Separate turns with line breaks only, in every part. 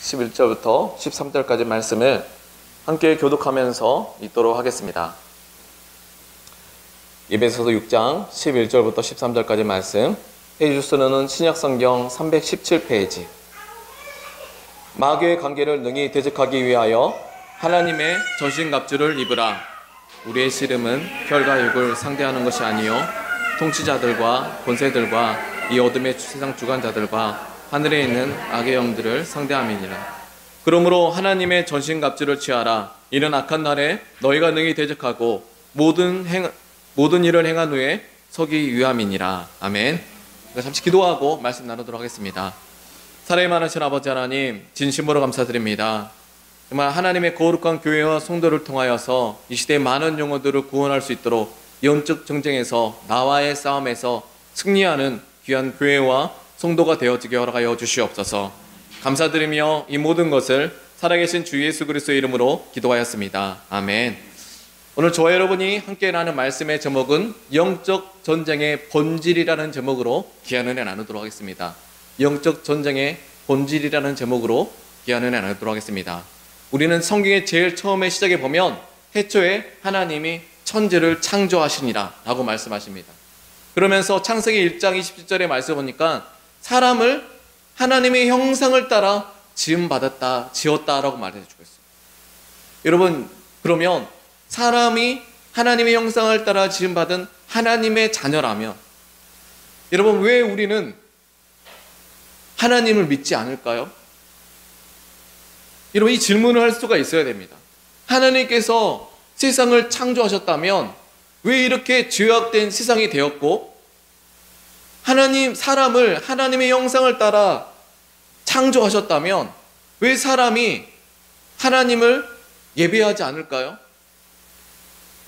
11절부터 13절까지 말씀을 함께 교독하면서 읽도록 하겠습니다. 에베소서 6장 11절부터 13절까지 말씀, 페이지 수는 신약성경 317페이지. 마귀의 관계를 능히 대적하기 위하여 하나님의 전신갑주를 입으라. 우리의 씨름은 혈과 육을 상대하는 것이 아니요 통치자들과 권세들과 이 어둠의 세상 주관자들과 하늘에 있는 악의 영들을 상대함이니라. 그러므로 하나님의 전신갑주를 취하라. 이는 악한 날에 너희가 능히 대적하고 모든 일을 행한 후에 서기 위함이니라. 아멘. 잠시 기도하고 말씀 나누도록 하겠습니다. 사랑이 많으신 아버지 하나님, 진심으로 감사드립니다. 정말 하나님의 거룩한 교회와 성도를 통하여서 이 시대의 많은 영혼들을 구원할 수 있도록 영적 전쟁에서 나와의 싸움에서 승리하는 귀한 교회와 성도가 되어지게 허락하여 주시옵소서. 감사드리며 이 모든 것을 살아계신 주 예수 그리스도의 이름으로 기도하였습니다. 아멘. 오늘 저와 여러분이 함께 나누는 말씀의 제목은 영적 전쟁의 본질이라는 제목으로 귀한 은혜 나누도록 하겠습니다. 영적 전쟁의 본질이라는 제목으로 귀한 은혜 나누도록 하겠습니다. 우리는 성경의 제일 처음에 시작에 보면 태초에 하나님이 천지를 창조하시니라 라고 말씀하십니다. 그러면서 창세기 1장 27절의 말씀 보니까 사람을 하나님의 형상을 따라 지었다라고 말해주고 있어요. 여러분, 그러면 사람이 하나님의 형상을 따라 지음받은 하나님의 자녀라면, 여러분, 왜 우리는 하나님을 믿지 않을까요? 여러분, 이 질문을 할 수가 있어야 됩니다. 하나님께서 세상을 창조하셨다면 왜 이렇게 죄악된 세상이 되었고, 사람을 하나님의 형상을 따라 창조하셨다면 왜 사람이 하나님을 예배하지 않을까요?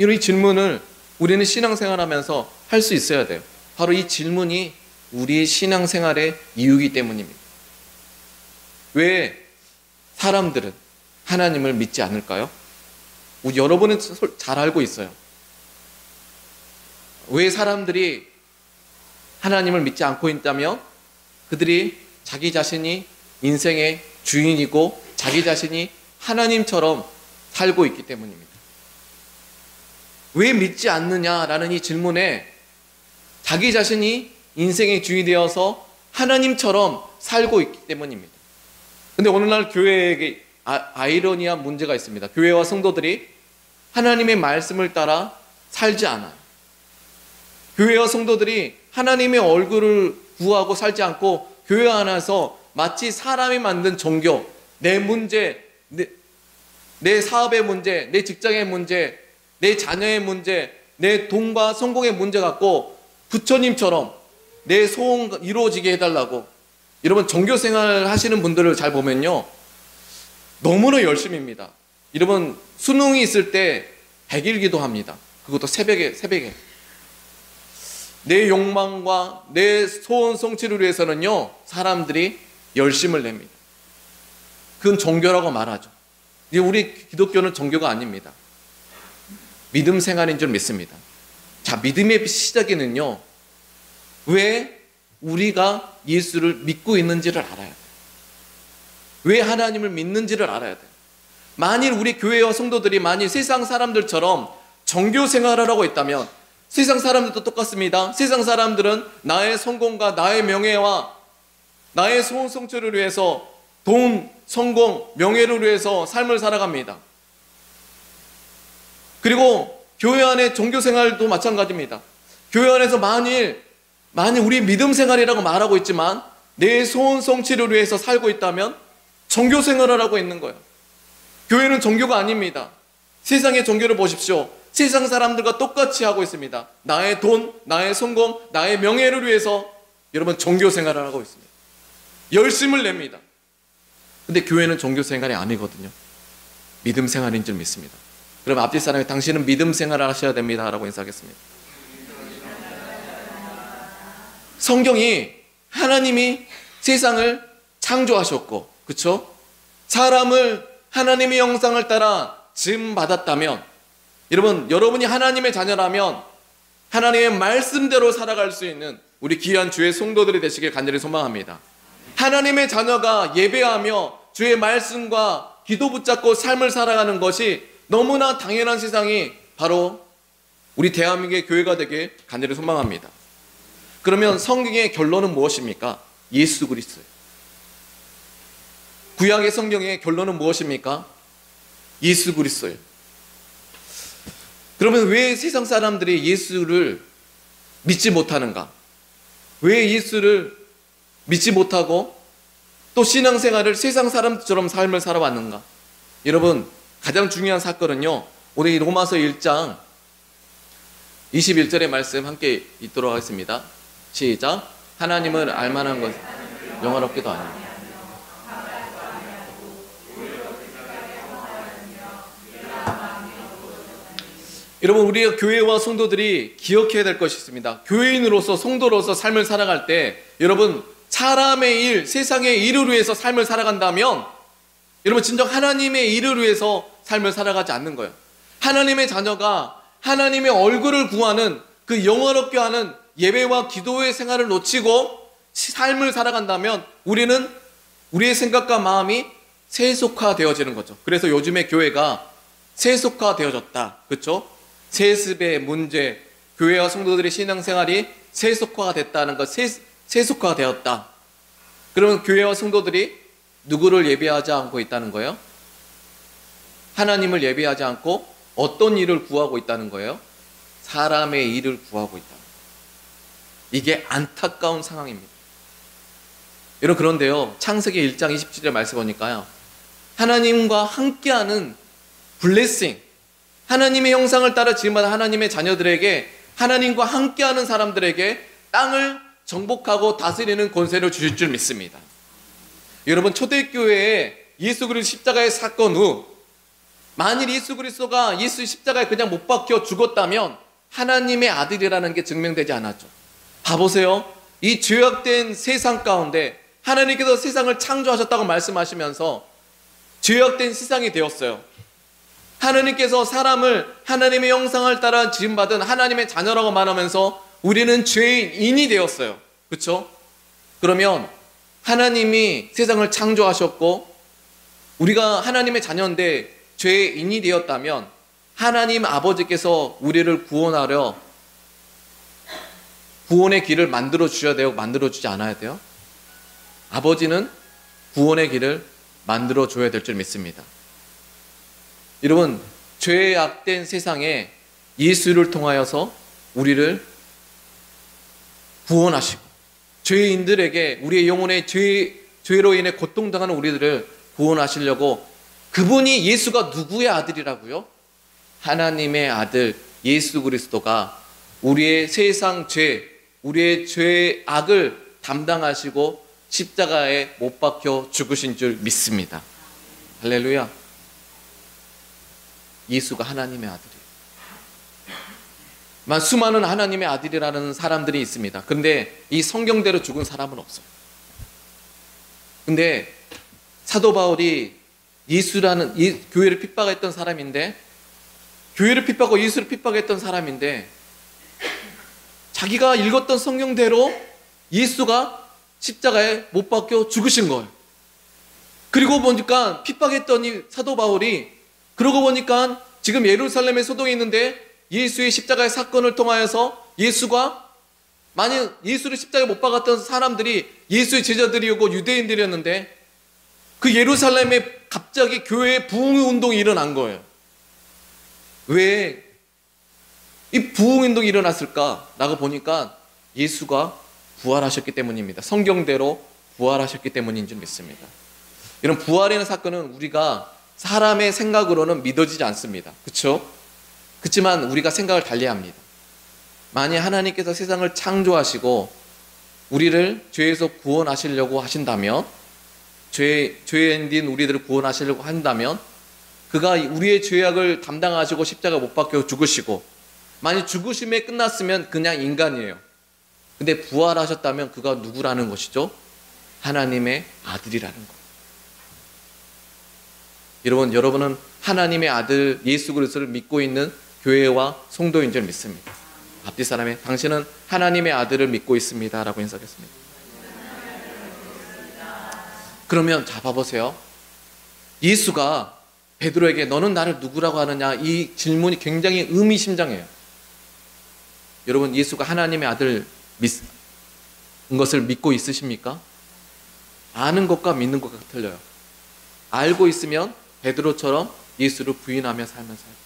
이 질문을 우리는 신앙생활하면서 할 수 있어야 돼요. 바로 이 질문이 우리의 신앙생활의 이유이기 때문입니다. 왜 사람들은 하나님을 믿지 않을까요? 여러분은 잘 알고 있어요. 왜 사람들이 하나님을 믿지 않고 있다면 그들이 자기 자신이 인생의 주인이고 자기 자신이 하나님처럼 살고 있기 때문입니다. 왜 믿지 않느냐라는 이 질문에 자기 자신이 인생의 주인이 되어서 하나님처럼 살고 있기 때문입니다. 근데 오늘날 교회에게 아이러니한 문제가 있습니다. 교회와 성도들이 하나님의 말씀을 따라 살지 않아요. 교회와 성도들이 하나님의 얼굴을 구하고 살지 않고 교회 안에서 마치 사람이 만든 종교, 내 문제, 내 사업의 문제, 내 직장의 문제, 내 자녀의 문제, 내 돈과 성공의 문제 갖고 부처님처럼 내 소원 이루어지게 해달라고. 여러분, 종교생활 하시는 분들을 잘 보면요, 너무나 열심입니다. 여러분, 수능이 있을 때 100일 기도합니다. 그것도 새벽에. 내 욕망과 내 소원 성취를 위해서는요, 사람들이 열심을 냅니다. 그건 종교라고 말하죠. 우리 기독교는 종교가 아닙니다. 믿음 생활인 줄 믿습니다. 자, 믿음의 시작에는요, 왜 우리가 예수를 믿고 있는지를 알아야 돼요. 왜 하나님을 믿는지를 알아야 돼요. 만일 우리 교회와 성도들이 만일 세상 사람들처럼 종교 생활을 하고 있다면, 세상 사람들도 똑같습니다. 세상 사람들은 나의 성공과 나의 명예와 나의 소원 성취를 위해서 돈, 성공, 명예를 위해서 삶을 살아갑니다. 그리고 교회 안에 종교 생활도 마찬가지입니다. 교회 안에서 만일 우리 믿음 생활이라고 말하고 있지만 내 소원 성취를 위해서 살고 있다면 종교 생활을 하고 있는 거예요. 교회는 종교가 아닙니다. 세상의 종교를 보십시오. 세상 사람들과 똑같이 하고 있습니다. 나의 돈, 나의 성공, 나의 명예를 위해서 여러분 종교 생활을 하고 있습니다. 열심을 냅니다. 근데 교회는 종교 생활이 아니거든요. 믿음 생활인 줄 믿습니다. 그럼 앞뒤 사람이 당신은 믿음 생활을 하셔야 됩니다 라고 인사하겠습니다. 성경이 하나님이 세상을 창조하셨고, 그렇죠? 사람을 하나님의 형상을 따라 지음받았다면, 여러분이 하나님의 자녀라면 하나님의 말씀대로 살아갈 수 있는 우리 귀한 주의 성도들이 되시길 간절히 소망합니다. 하나님의 자녀가 예배하며 주의 말씀과 기도 붙잡고 삶을 살아가는 것이 너무나 당연한 세상이 바로 우리 대한민국의 교회가 되길 간절히 소망합니다. 그러면 성경의 결론은 무엇입니까? 예수 그리스도예요. 구약의 성경의 결론은 무엇입니까? 예수 그리스도예요. 그러면 왜 세상 사람들이 예수를 믿지 못하는가? 왜 예수를 믿지 못하고 또 신앙생활을 세상 사람처럼 삶을 살아왔는가? 여러분, 가장 중요한 사건은요, 우리 로마서 1장 21절의 말씀 함께 읽도록 하겠습니다. 시작. 하나님을 알만한 것 영화롭게도 아닙니다. 여러분, 우리가 교회와 성도들이 기억해야 될 것이 있습니다. 교회인으로서 성도로서 삶을 살아갈 때 여러분, 사람의 일, 세상의 일을 위해서 삶을 살아간다면 여러분, 진정 하나님의 일을 위해서 삶을 살아가지 않는 거예요. 하나님의 자녀가 하나님의 얼굴을 구하는 그 영화롭게 하는 예배와 기도의 생활을 놓치고 삶을 살아간다면 우리는 우리의 생각과 마음이 세속화되어지는 거죠. 그래서 요즘에 교회가 세속화되어졌다. 그렇죠? 세습의 문제, 교회와 성도들의 신앙생활이 세속화가 됐다는 것, 세속화가 되었다. 그러면 교회와 성도들이 누구를 예배하지 않고 있다는 거예요? 하나님을 예배하지 않고 어떤 일을 구하고 있다는 거예요? 사람의 일을 구하고 있다. 이게 안타까운 상황입니다. 여러분, 그런데요, 창세기 1장 27절 말씀 보니까요, 하나님과 함께하는 블레싱, 하나님의 형상을 따라 지음받은 하나님의 자녀들에게, 하나님과 함께하는 사람들에게 땅을 정복하고 다스리는 권세를 주실 줄 믿습니다. 여러분, 초대교회에 예수 그리스도 십자가의 사건 후 만일 예수 그리스도가 예수 십자가에 그냥 못 박혀 죽었다면 하나님의 아들이라는 게 증명되지 않았죠. 봐보세요. 이 죄악된 세상 가운데 하나님께서 세상을 창조하셨다고 말씀하시면서 죄악된 세상이 되었어요. 하나님께서 사람을 하나님의 형상을 따라 지음받은 하나님의 자녀라고 말하면서 우리는 죄인이 되었어요. 그렇죠? 그러면 하나님이 세상을 창조하셨고 우리가 하나님의 자녀인데 죄인이 되었다면 하나님 아버지께서 우리를 구원하려 구원의 길을 만들어 주셔야 되고 만들어 주지 않아야 돼요? 아버지는 구원의 길을 만들어 줘야 될 줄 믿습니다. 여러분, 죄악된 세상에 예수를 통하여서 우리를 구원하시고 죄인들에게 우리의 영혼의 죄로 인해 고통당하는 우리들을 구원하시려고 그분이 예수가 누구의 아들이라고요? 하나님의 아들 예수 그리스도가 우리의 세상 죄, 우리의 죄악을 담당하시고 십자가에 못 박혀 죽으신 줄 믿습니다. 할렐루야. 예수가 하나님의 아들이에요. 수많은 하나님의 아들이라는 사람들이 있습니다. 그런데 이 성경대로 죽은 사람은 없어요. 근데 사도 바울이 예수라는 교회를 핍박했던 사람인데, 교회를 핍박하고 예수를 핍박했던 사람인데 자기가 읽었던 성경대로 예수가 십자가에 못 박혀 죽으신 거예요. 그리고 보니까 핍박했던 이 사도 바울이 그러고 보니까 지금 예루살렘에 소동이 있는데 예수의 십자가의 사건을 통하여서 예수가 만약 예수를 십자가에 못 박았던 사람들이 예수의 제자들이었고 유대인들이었는데 그 예루살렘에 갑자기 교회의 부흥운동이 일어난 거예요. 왜 이 부흥운동이 일어났을까? 라고 보니까 예수가 부활하셨기 때문입니다. 성경대로 부활하셨기 때문인 줄 믿습니다. 이런 부활이라는 사건은 우리가 사람의 생각으로는 믿어지지 않습니다. 그렇죠? 그렇지만 우리가 생각을 달리합니다. 만약 하나님께서 세상을 창조하시고 우리를 죄에서 구원하시려고 하신다면, 죄인인 우리들을 구원하시려고 한다면 그가 우리의 죄악을 담당하시고 십자가 못 박혀 죽으시고, 만약 죽으심에 끝났으면 그냥 인간이에요. 근데 부활하셨다면 그가 누구라는 것이죠? 하나님의 아들이라는 거예요. 여러분은 하나님의 아들 예수 그리스도를 믿고 있는 교회와 성도인 줄 믿습니다. 앞뒤 사람에 당신은 하나님의 아들을 믿고 있습니다 라고 인사하겠습니다. 그러면 자 봐보세요. 예수가 베드로에게 너는 나를 누구라고 하느냐, 이 질문이 굉장히 의미심장해요. 여러분, 예수가 하나님의 아들 것을 믿고 있으십니까? 아는 것과 믿는 것과 틀려요. 알고 있으면 베드로처럼 예수를 부인하며 살면 살고,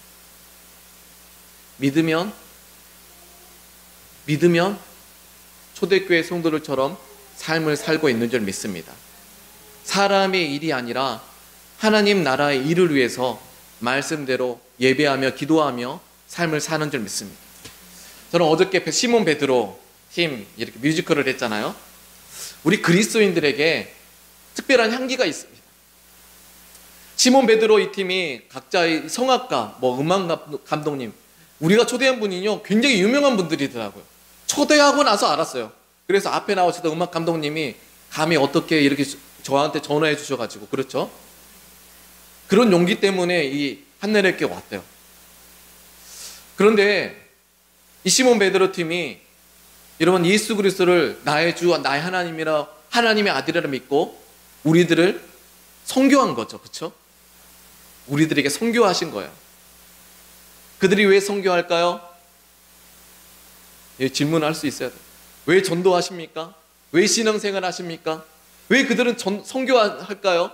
믿으면 초대교회 성도들처럼 삶을 살고 있는 줄 믿습니다. 사람의 일이 아니라 하나님 나라의 일을 위해서 말씀대로 예배하며 기도하며 삶을 사는 줄 믿습니다. 저는 어저께 시몬 베드로 팀 이렇게 뮤지컬을 했잖아요. 우리 그리스도인들에게 특별한 향기가 있습니다. 시몬 베드로 이 팀이 각자의 성악가, 음악 감독님, 우리가 초대한 분이요 굉장히 유명한 분들이더라고요. 초대하고 나서 알았어요. 그래서 앞에 나오시던 음악 감독님이 감히 어떻게 이렇게 저한테 전화해 주셔가지고, 그렇죠? 그런 용기 때문에 이 한나라교회 왔대요. 그런데 이 시몬 베드로 팀이 여러분 예수 그리스도를 나의 주, 나의 하나님이라, 하나님의 아들이라 믿고 우리들을 선교한 거죠. 그렇죠? 우리들에게 선교하신 거예요. 그들이 왜 선교할까요? 질문할 수 있어야 돼요. 왜 전도하십니까? 왜 신앙생활 하십니까? 왜 그들은 선교할까요?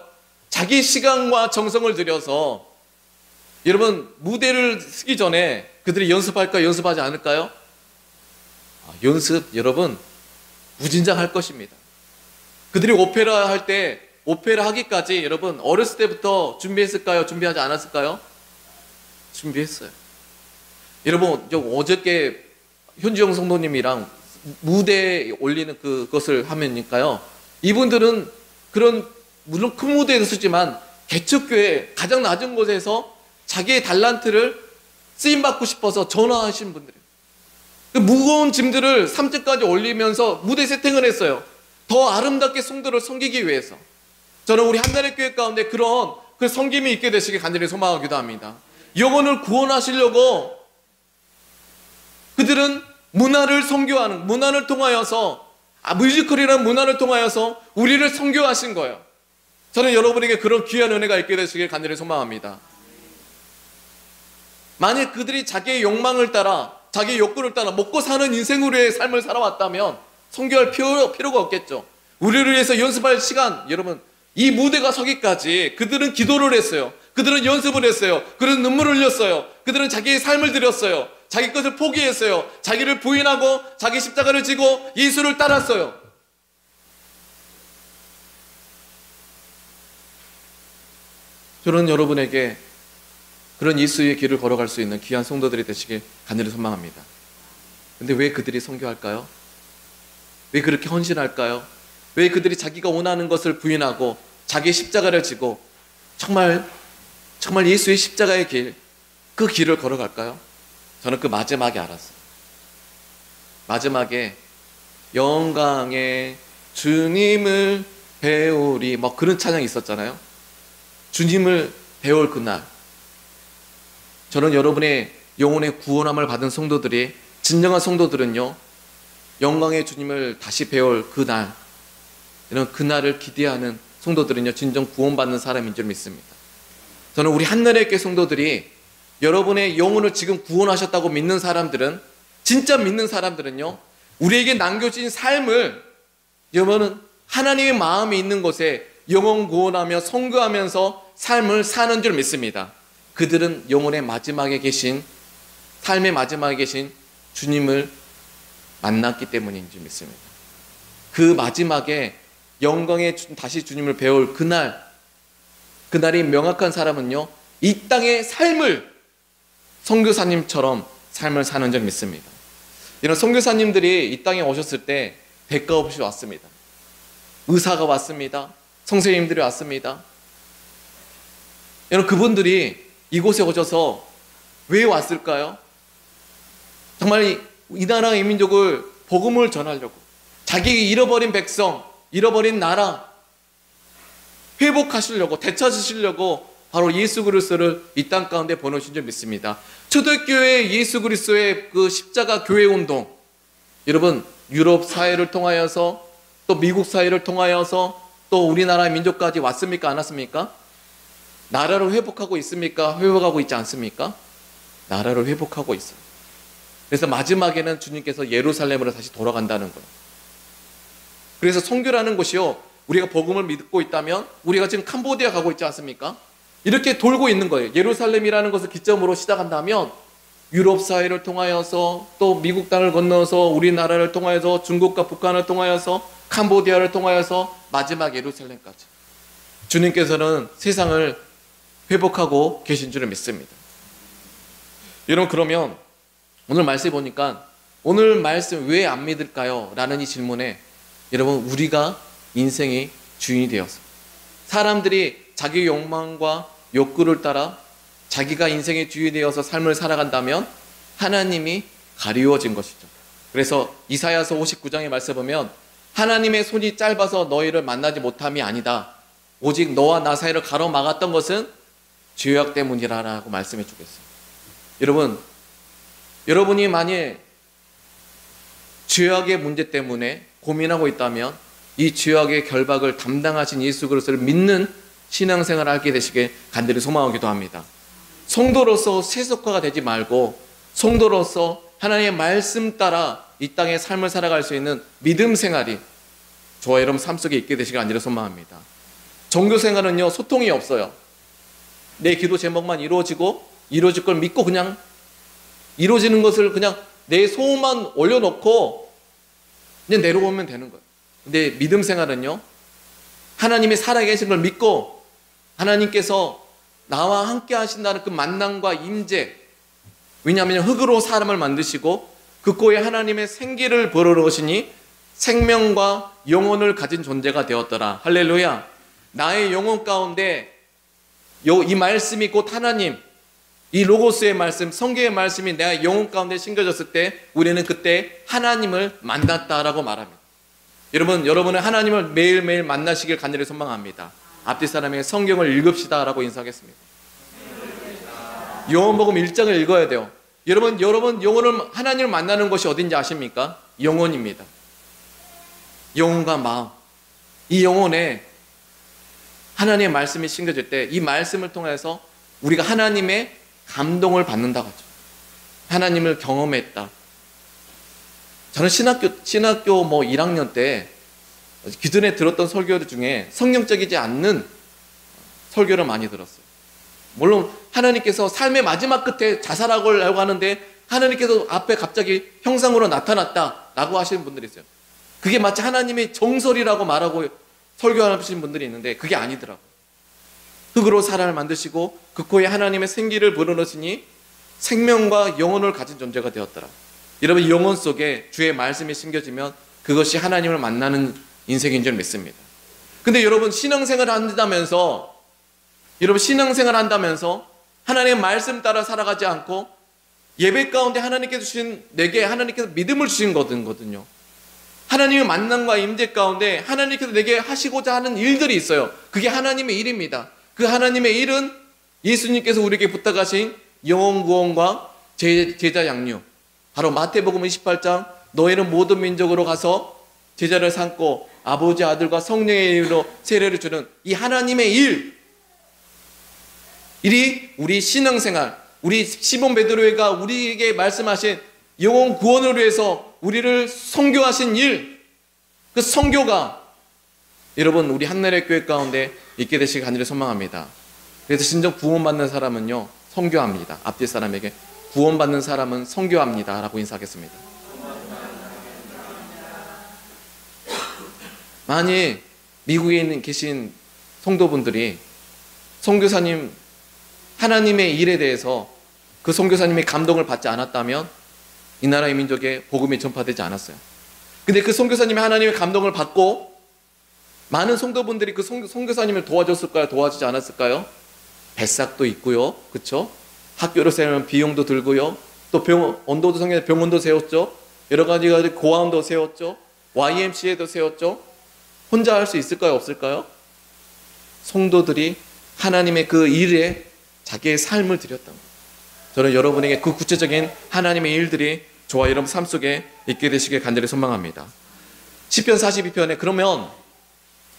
자기 시간과 정성을 들여서, 여러분 무대를 쓰기 전에 그들이 연습할까요? 연습하지 않을까요? 연습 여러분 무진장할 것입니다. 그들이 오페라 할 때 오페라 하기까지 여러분 어렸을 때부터 준비했을까요? 준비하지 않았을까요? 준비했어요. 여러분 어저께 현주영 성도님이랑 무대에 올리는 그것을 하면니까요, 이분들은 그런 물론 큰 무대에서 쓰지만 개척교회 가장 낮은 곳에서 자기의 달란트를 쓰임받고 싶어서 전화하신 분들이에요. 그 무거운 짐들을 3층까지 올리면서 무대 세팅을 했어요. 더 아름답게 성도를 섬기기 위해서. 저는 우리 한나라교회 가운데 그런 섬김이 있게 되시길 간절히 소망하기도 합니다. 영혼을 구원하시려고 그들은 문화를 선교하는, 문화를 통하여서, 뮤지컬이라는 문화를 통하여서 우리를 선교하신 거예요. 저는 여러분에게 그런 귀한 은혜가 있게 되시길 간절히 소망합니다. 만약 그들이 자기의 욕망을 따라, 자기의 욕구를 따라 먹고 사는 인생으로의 삶을 살아왔다면 선교할 필요가 없겠죠. 우리를 위해서 연습할 시간, 여러분 이 무대가 서기까지 그들은 기도를 했어요. 그들은 연습을 했어요. 그들은 눈물을 흘렸어요. 그들은 자기의 삶을 드렸어요. 자기 것을 포기했어요. 자기를 부인하고 자기 십자가를 지고 예수를 따랐어요. 저는 여러분에게 그런 예수의 길을 걸어갈 수 있는 귀한 성도들이 되시길 간절히 소망합니다. 근데 왜 그들이 선교할까요? 왜 그렇게 헌신할까요? 왜 그들이 자기가 원하는 것을 부인하고 자기의 십자가를 지고 정말 예수의 십자가의 길, 그 길을 걸어갈까요? 저는 그 마지막에 알았어요. 마지막에 영광의 주님을 배우리, 그런 찬양이 있었잖아요. 주님을 배울 그날, 저는 여러분의 영혼의 구원함을 받은 성도들이, 진정한 성도들은요, 영광의 주님을 다시 배울 그날, 이런 그날을 기대하는 성도들은요, 진정 구원받는 사람인 줄 믿습니다. 저는 우리 한나라교회 성도들이 여러분의 영혼을 지금 구원하셨다고 믿는 사람들은, 진짜 믿는 사람들은요, 우리에게 남겨진 삶을, 여러분은 하나님의 마음이 있는 곳에 영혼 구원하며 선교하면서 삶을 사는 줄 믿습니다. 그들은 영혼의 마지막에 계신, 삶의 마지막에 계신 주님을 만났기 때문인 줄 믿습니다. 그 마지막에 영광의 다시 주님을 배울 그날이 명확한 사람은요, 이 땅의 삶을 선교사님처럼 삶을 사는 줄 믿습니다. 이런 선교사님들이 이 땅에 오셨을 때 대가 없이 왔습니다. 의사가 왔습니다. 선생님들이 왔습니다. 여러분, 그분들이 이곳에 오셔서 왜 왔을까요? 정말 이 나라 이 민족을 복음을 전하려고, 자기 잃어버린 백성, 잃어버린 나라 회복하시려고, 되찾으시려고 바로 예수 그리스도를 이 땅 가운데 보내신 줄 믿습니다. 초대교회 예수 그리스도의 그 십자가 교회 운동, 여러분 유럽 사회를 통하여서 또 미국 사회를 통하여서 또 우리나라 민족까지 왔습니까? 안 왔습니까? 나라를 회복하고 있습니까? 회복하고 있지 않습니까? 나라를 회복하고 있어요. 그래서 마지막에는 주님께서 예루살렘으로 다시 돌아간다는 거예요. 그래서 선교라는 것이요, 우리가 복음을 믿고 있다면 우리가 지금 캄보디아 가고 있지 않습니까? 이렇게 돌고 있는 거예요. 예루살렘이라는 것을 기점으로 시작한다면 유럽 사회를 통하여서 또 미국 땅을 건너서 우리나라를 통하여서 중국과 북한을 통하여서 캄보디아를 통하여서 마지막 예루살렘까지 주님께서는 세상을 회복하고 계신 줄을 믿습니다. 여러분, 그러면 오늘 말씀 보니까 오늘 말씀 왜 안 믿을까요? 라는 이 질문에 여러분, 우리가 인생의 주인이 되어서 사람들이 자기 욕망과 욕구를 따라 자기가 인생의 주인이 되어서 삶을 살아간다면 하나님이 가리워진 것이죠. 그래서 이사야서 59장의 말씀 보면 하나님의 손이 짧아서 너희를 만나지 못함이 아니다. 오직 너와 나 사이를 가로막았던 것은 죄악 때문이라고 말씀해 주겠어요. 여러분, 여러분이 만일 죄악의 문제 때문에 고민하고 있다면 이 죄악의 결박을 담당하신 예수 그리스도를 믿는 신앙생활을 하게 되시길 간절히 소망하기도 합니다. 성도로서 세속화가 되지 말고 성도로서 하나님의 말씀 따라 이 땅의 삶을 살아갈 수 있는 믿음 생활이 저와 여러분 삶 속에 있게 되시길 간절히 소망합니다. 종교 생활은요, 소통이 없어요. 내 기도 제목만 이루어질 걸 믿고 그냥 이루어지는 것을 그냥 내 소원만 올려놓고 그냥 내려오면 되는 거예요. 근데 믿음 생활은요, 하나님이 살아계신 걸 믿고 하나님께서 나와 함께 하신다는 그 만남과 임재, 왜냐하면 흙으로 사람을 만드시고 그 코에 하나님의 생기를 불어넣으시니 생명과 영혼을 가진 존재가 되었더라. 할렐루야. 나의 영혼 가운데 이 말씀이 곧 하나님, 이 로고스의 말씀, 성경의 말씀이 내가 영혼 가운데 심겨졌을 때 우리는 그때 하나님을 만났다라고 말합니다. 여러분은 하나님을 매일매일 만나시길 간절히 소망합니다. 앞뒤 사람에게 성경을 읽읍시다라고 인사하겠습니다. 요한복음 1장을 읽어야 돼요. 여러분 영혼을 하나님을 만나는 곳이 어딘지 아십니까? 영혼입니다. 영혼과 마음, 이 영혼에 하나님의 말씀이 심겨질 때 이 말씀을 통해서 우리가 하나님의 감동을 받는다고 하죠. 하나님을 경험했다. 저는 신학교 1학년 때 기존에 들었던 설교들 중에 성경적이지 않는 설교를 많이 들었어요. 물론 하나님께서 삶의 마지막 끝에 자살하려고 하는데 하나님께서 앞에 갑자기 형상으로 나타났다라고 하시는 분들이 있어요. 그게 마치 하나님의 정설이라고 말하고 설교하시는 분들이 있는데 그게 아니더라고요. 흙으로 사람을 만드시고 그 코에 하나님의 생기를 불어넣으시니 생명과 영혼을 가진 존재가 되었더라. 여러분, 영혼 속에 주의 말씀이 심겨지면 그것이 하나님을 만나는 인생인 줄 믿습니다. 근데 여러분, 신앙생활을 한다면서 하나님의 말씀 따라 살아가지 않고 예배 가운데 하나님께서 주신 내게 하나님께서 믿음을 주신 거거든요. 하나님의 만남과 임재 가운데 하나님께서 내게 하시고자 하는 일들이 있어요. 그게 하나님의 일입니다. 그 하나님의 일은 예수님께서 우리에게 부탁하신 영혼 구원과 제자 양육, 바로 마태복음 28장 너희는 모든 민족으로 가서 제자를 삼고 아버지, 아들과 성령의 이름으로 세례를 주는 이 하나님의 일이 우리 신앙생활, 우리 시몬 베드로가 우리에게 말씀하신 영혼 구원을 위해서 우리를 선교하신 일, 그 선교가 여러분 우리 한나라의 교회 가운데 있게 되시길 간절히 소망합니다. 그래서 진정 구원받는 사람은요, 선교합니다. 앞뒤 사람에게 구원받는 사람은 선교합니다 라고 인사하겠습니다. 만일 미국에 계신 성도분들이 선교사님 하나님의 일에 대해서 그 선교사님의 감동을 받지 않았다면 이 나라의 민족에 복음이 전파되지 않았어요. 근데 그 선교사님이 하나님의 감동을 받고 많은 성도분들이 그 선교사님을 도와줬을까요? 도와주지 않았을까요? 뱃삭도 있고요, 그렇죠? 학교를 세우면 비용도 들고요, 또 언도도 성경에 병원도 세웠죠, 여러 가지 고아원도 세웠죠, YMCA도 세웠죠. 혼자 할 수 있을까요? 없을까요? 성도들이 하나님의 그 일에 자기의 삶을 드렸던 거예요. 저는 여러분에게 그 구체적인 하나님의 일들이 저와 여러분 삶 속에 있게 되시길 간절히 소망합니다. 시편 42편에 그러면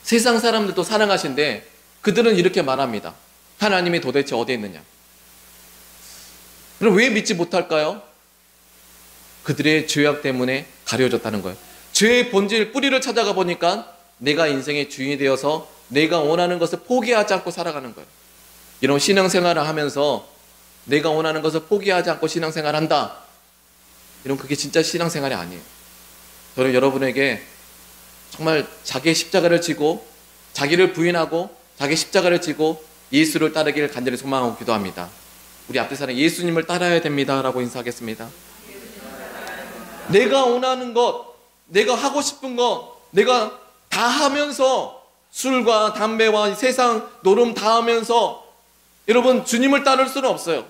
세상 사람들도 사랑하신데 그들은 이렇게 말합니다. 하나님이 도대체 어디에 있느냐? 그럼 왜 믿지 못할까요? 그들의 죄악 때문에 가려졌다는 거예요. 죄의 본질, 뿌리를 찾아가 보니까 내가 인생의 주인이 되어서 내가 원하는 것을 포기하지 않고 살아가는 거예요. 이런 신앙생활을 하면서 내가 원하는 것을 포기하지 않고 신앙생활을 한다. 이런 그게 진짜 신앙생활이 아니에요. 저는 여러분에게 정말 자기의 십자가를 지고 자기를 부인하고 자기 십자가를 지고 예수를 따르기를 간절히 소망하고 기도합니다. 우리 앞에 사는 예수님을 따라야 됩니다 라고 인사하겠습니다. 내가 원하는 것, 내가 하고 싶은 것, 내가 다 하면서 술과 담배와 세상 노름 다 하면서 여러분 주님을 따를 수는 없어요.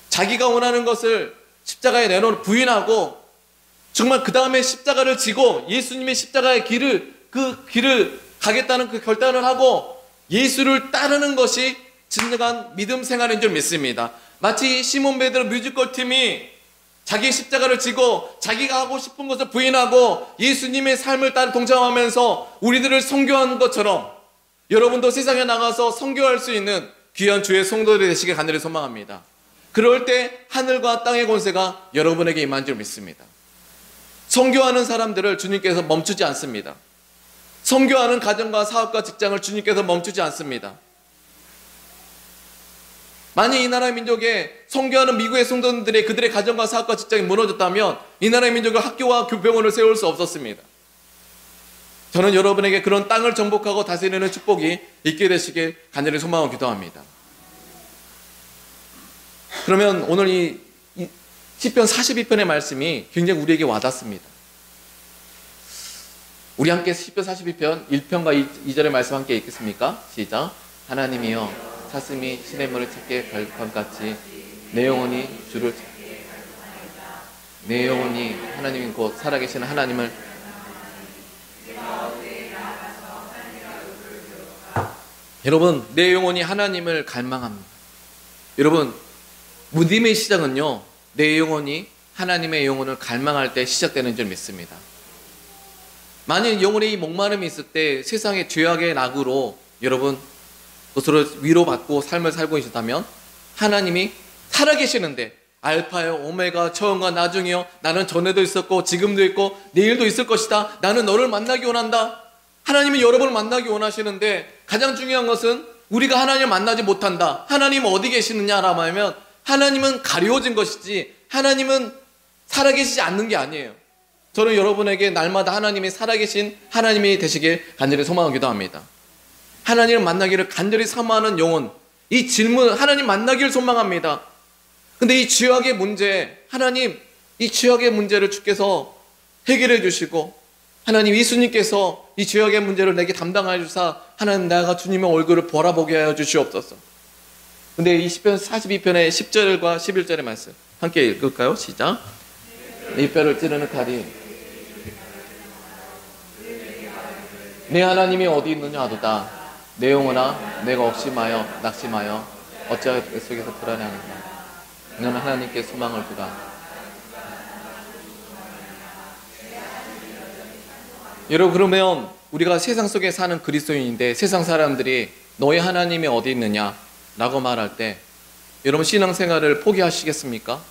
자기가 원하는 것을 십자가에 내놓고 부인하고 정말 그 다음에 십자가를 지고 예수님의 십자가의 그 길을 가겠다는 그 결단을 하고 예수를 따르는 것이 진정한 믿음 생활인 줄 믿습니다. 마치 시몬 베드로 뮤지컬 팀이 자기의 십자가를 지고 자기가 하고 싶은 것을 부인하고 예수님의 삶을 따라 동참하면서 우리들을 선교한 것처럼 여러분도 세상에 나가서 선교할 수 있는 귀한 주의 성도들이 되시길 간절히 소망합니다. 그럴 때 하늘과 땅의 권세가 여러분에게 임한 줄 믿습니다. 선교하는 사람들을 주님께서 멈추지 않습니다. 선교하는 가정과 사업과 직장을 주님께서 멈추지 않습니다. 만약 이 나라의 민족에 선교하는 미국의 성도들의 그들의 가정과 사업과 직장이 무너졌다면 이 나라의 민족은 학교와 교병원을 세울 수 없었습니다. 저는 여러분에게 그런 땅을 정복하고 다스리는 축복이 있게 되시길 간절히 소망하고 기도합니다. 그러면 오늘 이 시편 42편의 말씀이 굉장히 우리에게 와닿습니다. 우리 함께 시편 42편 1편과 2절의 말씀 함께 읽겠습니까? 시작. 하나님이여 사슴이 시냇물을 찾게 발광같이 내 영혼이 주를 내 영혼이 하나님 곧 살아계시는 하나님을 여러분 내 영혼이 하나님을 갈망합니다. 여러분 믿음의 시작은요 내 영혼이 하나님의 영혼을 갈망할 때 시작되는 줄 믿습니다. 만약 영혼의 이 목마름이 있을 때 세상의 죄악의 낙으로 여러분 그것으로 위로받고 삶을 살고 계시다면 하나님이 살아계시는데 알파요 오메가 처음과 나중이요 나는 전에도 있었고 지금도 있고 내일도 있을 것이다. 나는 너를 만나기 원한다. 하나님이 여러분을 만나기 원하시는데 가장 중요한 것은 우리가 하나님을 만나지 못한다. 하나님은 어디 계시느냐라고 하면 하나님은 가려워진 것이지 하나님은 살아계시지 않는 게 아니에요. 저는 여러분에게 날마다 하나님이 살아계신 하나님이 되시길 간절히 소망하고 기도합니다. 하나님을 만나기를 간절히 사모하는 영혼, 이 질문 하나님 만나기를 소망합니다. 근데 이 죄악의 문제, 하나님 이 죄악의 문제를 주께서 해결해 주시고 하나님 예수님께서 이 죄악의 문제를 내게 담당하여 주사 하나님 내가 주님의 얼굴을 바라보게 하여 주시옵소서. 근데 이 시편 42편의 10절과 11절의 말씀 함께 읽을까요? 시작. 네 뼈를 찌르는 칼이 내 하나님이 어디 있느냐 하도다. 내 영혼아 내가 억심하여 낙심하여 어찌하여 그 속에서 불안해하는가. 너는 하나님께 소망을 두라. 여러분 그러면 우리가 세상 속에 사는 그리스도인인데 세상 사람들이 너의 하나님이 어디 있느냐 라고 말할 때 여러분 신앙생활을 포기하시겠습니까?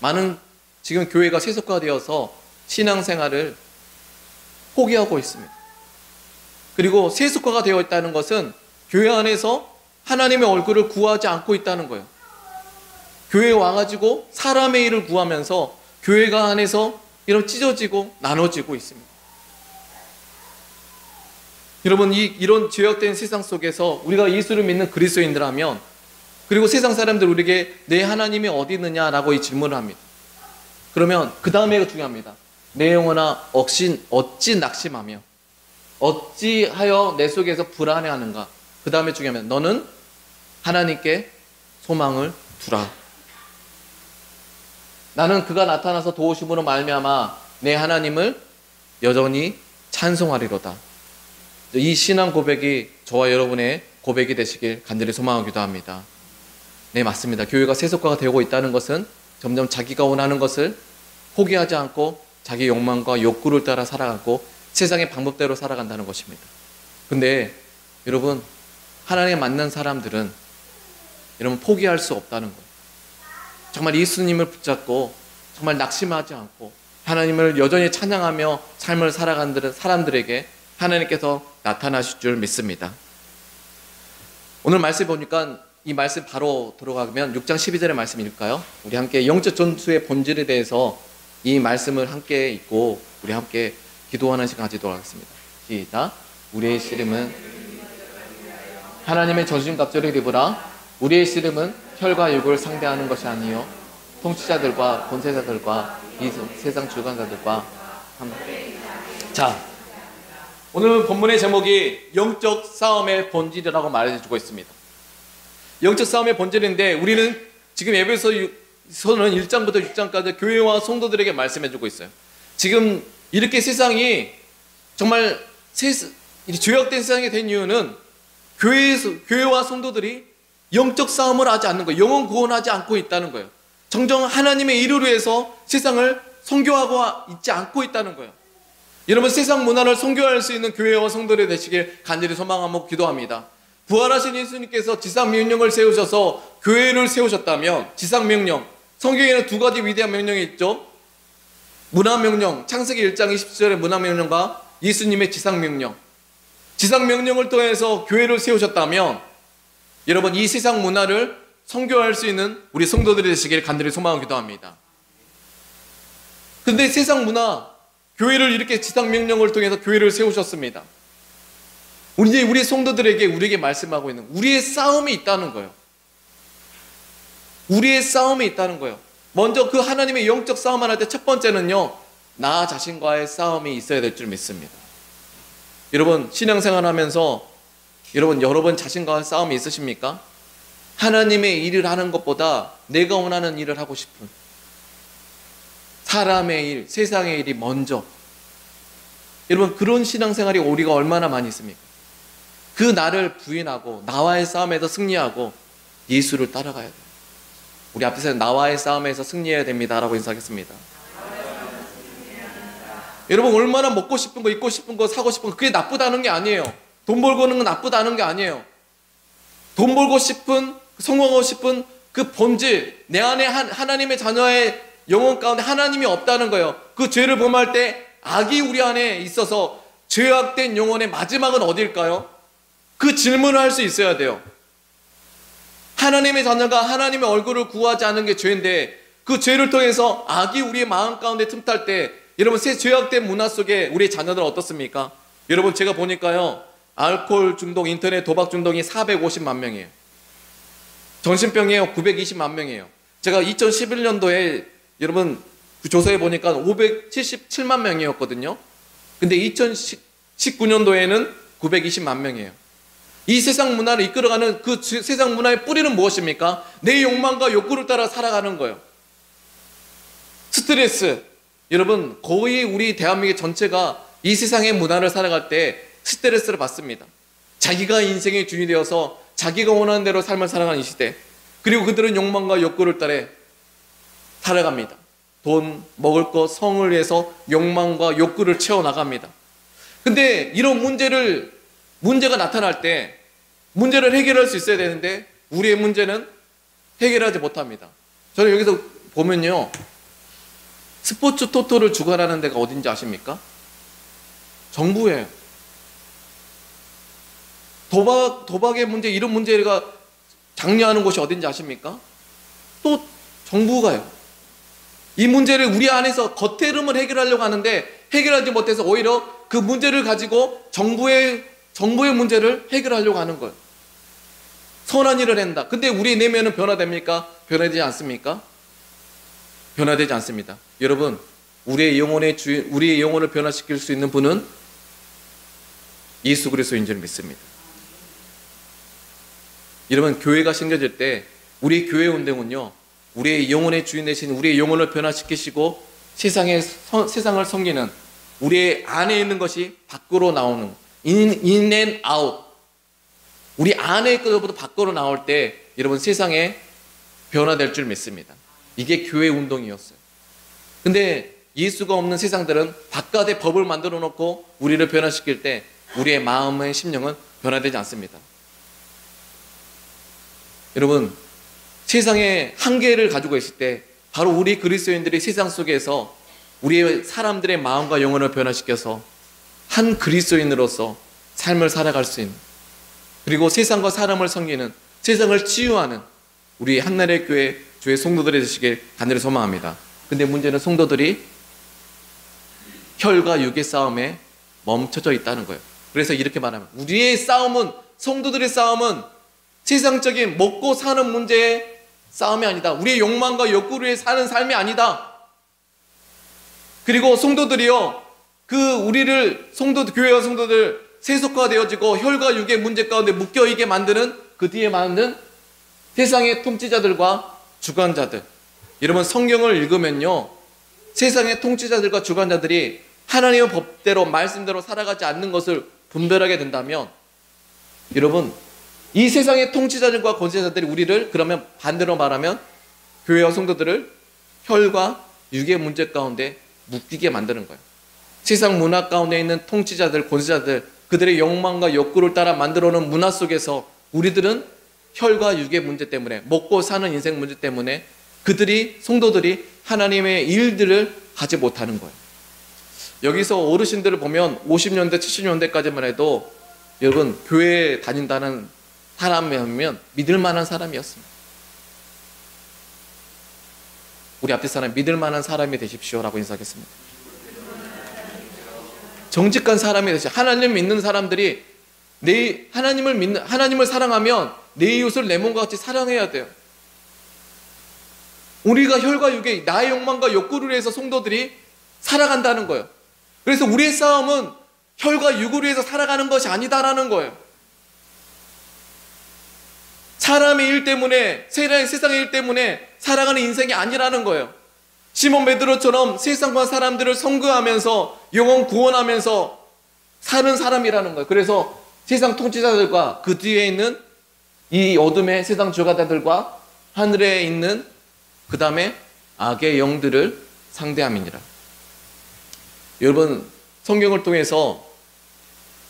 많은 지금 교회가 세속화되어서 신앙생활을 포기하고 있습니다. 그리고 세속화가 되어 있다는 것은 교회 안에서 하나님의 얼굴을 구하지 않고 있다는 거예요. 교회에 와가지고 사람의 일을 구하면서 교회가 안에서 이런 찢어지고 나눠지고 있습니다. 여러분 이런 죄악된 세상 속에서 우리가 예수를 믿는 그리스도인들하면 그리고 세상 사람들 우리에게 내 하나님이 어디 있느냐라고 이 질문을 합니다. 그러면 그 다음에가 중요합니다. 내 영혼아 어찌 낙심하며 어찌하여 내 속에서 불안해하는가. 그 다음에 중요하면 너는 하나님께 소망을 두라. 나는 그가 나타나서 도우심으로 말미암아 내 하나님을 여전히 찬송하리로다. 이 신앙 고백이 저와 여러분의 고백이 되시길 간절히 소망하고 기도합니다. 네, 맞습니다. 교회가 세속화가 되고 있다는 것은 점점 자기가 원하는 것을 포기하지 않고 자기 욕망과 욕구를 따라 살아가고 세상의 방법대로 살아간다는 것입니다. 근데 여러분 하나님에 맞는 사람들은 여러분 포기할 수 없다는 거예요. 정말 예수님을 붙잡고 정말 낙심하지 않고 하나님을 여전히 찬양하며 삶을 살아가는 사람들에게 하나님께서 나타나실 줄 믿습니다. 오늘 말씀 보니까 이 말씀 바로 들어가면 6장 12절의 말씀 읽을까요? 우리 함께 영적 전투의 본질에 대해서 이 말씀을 함께 읽고 우리 함께 기도하는 시간 가지도록 하겠습니다. 시작. 우리의 씨름은 하나님의 전신갑주를 입으라. 우리의 씨름은 혈과 육을 상대하는 것이 아니요 통치자들과 권세자들과 이 세상 주관자들과 자, 오늘 본문의 제목이 영적 싸움의 본질이라고 말해주고 있습니다. 영적 싸움의 본질인데 우리는 지금 에베소서는 1장부터 6장까지 교회와 성도들에게 말씀해주고 있어요. 지금 이렇게 세상이 정말 죄악된 세상이 된 이유는 교회와 성도들이 영적 싸움을 하지 않는 거예요. 영혼 구원하지 않고 있다는 거예요. 정정 하나님의 일을 위해서 세상을 선교하고 있지 않고 있다는 거예요. 여러분, 세상 문화를 선교할 수 있는 교회와 성도들이 되시길 간절히 소망하고 기도합니다. 부활하신 예수님께서 지상명령을 세우셔서 교회를 세우셨다면 지상명령, 성경에는 두 가지 위대한 명령이 있죠. 문화명령, 창세기 1장 27절의 문화명령과 예수님의 지상명령. 지상명령을 통해서 교회를 세우셨다면 여러분, 이 세상 문화를 선교할 수 있는 우리 성도들이 되시길 간절히 소망하고 기도합니다. 그런데 세상 문화, 교회를 이렇게 지상명령을 통해서 교회를 세우셨습니다. 우리 성도들에게 우리에게 말씀하고 있는 우리의 싸움이 있다는 거예요. 우리의 싸움이 있다는 거예요. 먼저 그 하나님의 영적 싸움을 할 때 첫 번째는요, 나 자신과의 싸움이 있어야 될 줄 믿습니다. 여러분, 신앙생활 하면서 여러분 자신과의 싸움이 있으십니까? 하나님의 일을 하는 것보다 내가 원하는 일을 하고 싶은 사람의 일, 세상의 일이 먼저. 여러분, 그런 신앙생활이 우리가 얼마나 많이 있습니까? 그 나를 부인하고 나와의 싸움에서 승리하고 예수를 따라가야 돼요. 우리 앞에서 나와의 싸움에서 승리해야 됩니다 라고 인사하겠습니다. 여러분, 얼마나 먹고 싶은 거, 입고 싶은 거, 사고 싶은 거, 그게 나쁘다는 게 아니에요. 돈 벌고 하는 건 나쁘다는 게 아니에요. 돈 벌고 싶은, 성공하고 싶은 그 본질, 내 안에 하나님의 자녀의 영혼 가운데 하나님이 없다는 거예요. 그 죄를 범할 때 악이 우리 안에 있어서 죄악된 영혼의 마지막은 어딜까요? 그 질문을 할 수 있어야 돼요. 하나님의 자녀가 하나님의 얼굴을 구하지 않는 게 죄인데 그 죄를 통해서 악이 우리의 마음 가운데 틈탈 때 여러분, 새 죄악된 문화 속에 우리의 자녀들은 어떻습니까? 여러분, 제가 보니까요, 알코올 중독, 인터넷 도박 중독이 450만 명이에요. 정신병이에요. 920만 명이에요. 제가 2011년도에 여러분 그 조사해 보니까 577만 명이었거든요. 근데 2019년도에는 920만 명이에요. 이 세상 문화를 이끌어가는 그 세상 문화의 뿌리는 무엇입니까? 내 욕망과 욕구를 따라 살아가는 거예요. 스트레스. 여러분, 거의 우리 대한민국 전체가 이 세상의 문화를 살아갈 때 스트레스를 받습니다. 자기가 인생의 주인이 되어서 자기가 원하는 대로 삶을 살아가는 이 시대. 그리고 그들은 욕망과 욕구를 따라 살아갑니다. 돈, 먹을 것, 성을 위해서 욕망과 욕구를 채워나갑니다. 근데 이런 문제가 나타날 때 문제를 해결할 수 있어야 되는데 우리의 문제는 해결하지 못합니다. 저는 여기서 보면요, 스포츠 토토를 주관하는 데가 어딘지 아십니까? 정부예요. 도박의 문제, 이런 문제가 장려하는 곳이 어딘지 아십니까? 또 정부가요. 이 문제를 우리 안에서 겉으로만 해결하려고 하는데 해결하지 못해서 오히려 그 문제를 가지고 정부의 문제를 해결하려고 하는 거예요. 선한 일을 한다. 근데 우리 내면은 변화됩니까? 변화되지 않습니까? 변화되지 않습니다. 여러분, 우리의 영혼을 변화시킬 수 있는 분은 예수 그리스도인 줄 믿습니다. 여러분, 교회가 생겨질 때 우리 교회 운동은요, 우리의 영혼의 주인 되신 우리의 영혼을 변화시키시고 세상을 섬기는 우리의 안에 있는 것이 밖으로 나오는 in and out, 우리 안에 있거부터 밖으로 나올 때 여러분 세상에 변화될 줄 믿습니다. 이게 교회 운동이었어요. 근데 예수가 없는 세상들은 바깥에 법을 만들어 놓고 우리를 변화시킬 때 우리의 마음의 심령은 변화되지 않습니다. 여러분, 세상의 한계를 가지고 있을 때 바로 우리 그리스도인들이 세상 속에서 우리의 사람들의 마음과 영혼을 변화시켜서 한 그리스도인으로서 삶을 살아갈 수 있는, 그리고 세상과 사람을 섬기는, 세상을 치유하는 우리 한나라의 교회 주의 성도들이 되시길 간절히 소망합니다. 근데 문제는 성도들이 혈과 육의 싸움에 멈춰져 있다는 거예요. 그래서 이렇게 말하면 우리의 싸움은, 성도들의 싸움은 세상적인 먹고 사는 문제의 싸움이 아니다. 우리의 욕망과 욕구를 사는 삶이 아니다. 그리고 성도들이요, 우리를 교회와 성도들 세속화되어지고 혈과 육의 문제 가운데 묶여있게 만드는 그 뒤에 만든 세상의 통치자들과 주관자들. 여러분, 성경을 읽으면요, 세상의 통치자들과 주관자들이 하나님의 법대로 말씀대로 살아가지 않는 것을 분별하게 된다면, 여러분, 이 세상의 통치자들과 권세자들이 우리를, 그러면 반대로 말하면 교회와 성도들을 혈과 육의 문제 가운데 묶이게 만드는 거예요. 세상 문화 가운데 있는 통치자들, 권세자들, 그들의 욕망과 욕구를 따라 만들어놓은 문화 속에서 우리들은 혈과 육의 문제 때문에, 먹고 사는 인생 문제 때문에 성도들이 하나님의 일들을 하지 못하는 거예요. 여기서 어르신들을 보면 50년대, 70년대까지만 해도 여러분, 교회에 다닌다는 사람이면 믿을 만한 사람이었습니다. 우리 앞에 사람, 믿을 만한 사람이 되십시오라고 인사하겠습니다. 정직한 사람이 되십시오. 하나님 믿는 사람들이 하나님을 사랑하면 내 이웃을 내 몸과 같이 사랑해야 돼요. 우리가 혈과 육의 나의 욕망과 욕구를 위해서 성도들이 살아간다는 거예요. 그래서 우리의 싸움은 혈과 육을 위해서 살아가는 것이 아니다라는 거예요. 사람의 일 때문에, 세상의 일 때문에 살아가는 인생이 아니라는 거예요. 시몬 베드로처럼 세상과 사람들을 선교하면서 영혼 구원하면서 사는 사람이라는 거예요. 그래서 세상 통치자들과 그 뒤에 있는 이 어둠의 세상 주관자들과 하늘에 있는 그 다음에 악의 영들을 상대함이니라. 여러분, 성경을 통해서